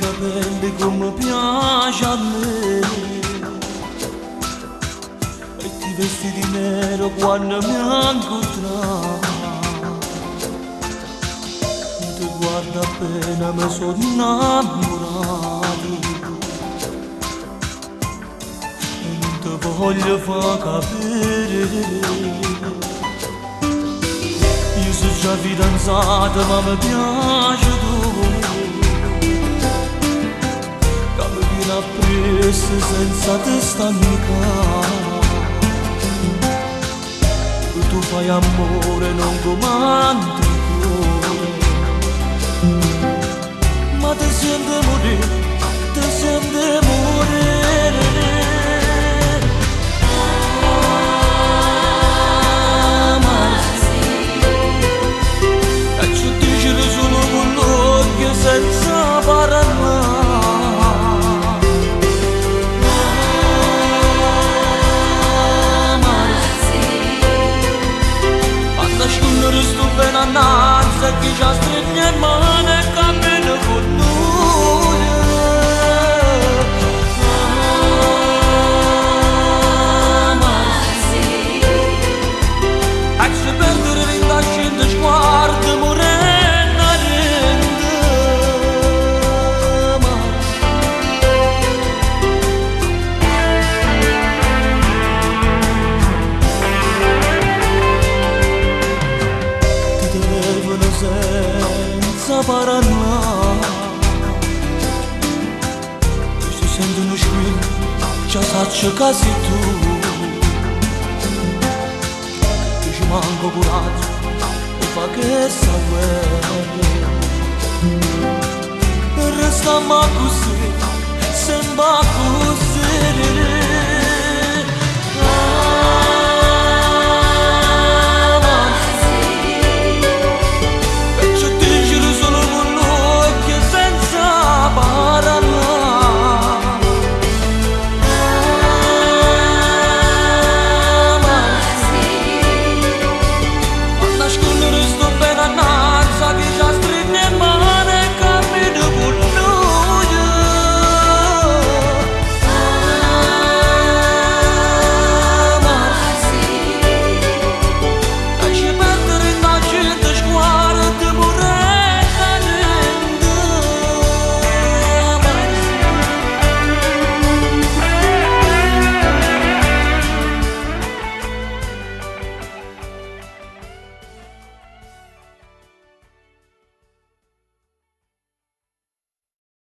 capelli come piace a me e ti vesti di nero quando mi incontrai. Ti guardo appena mi sono innamorato e non ti voglio far capire. Io sono già fidanzata ma mi piace tu, che mi viene appresso senza testamentare. Tu fai amore non comandi il cuore, ma ti senti morire, ti senti morire. Senza parlare, quando scullere sto bene annanzi che già stringe in mano e cammina con noi. E se perdere vinta scende sguardo morendo. Senza parlare, si sentono squilli, già saccio che sei tu. Io ci manco coraggio e fa che sa guerra. E restiamo così, sembra così.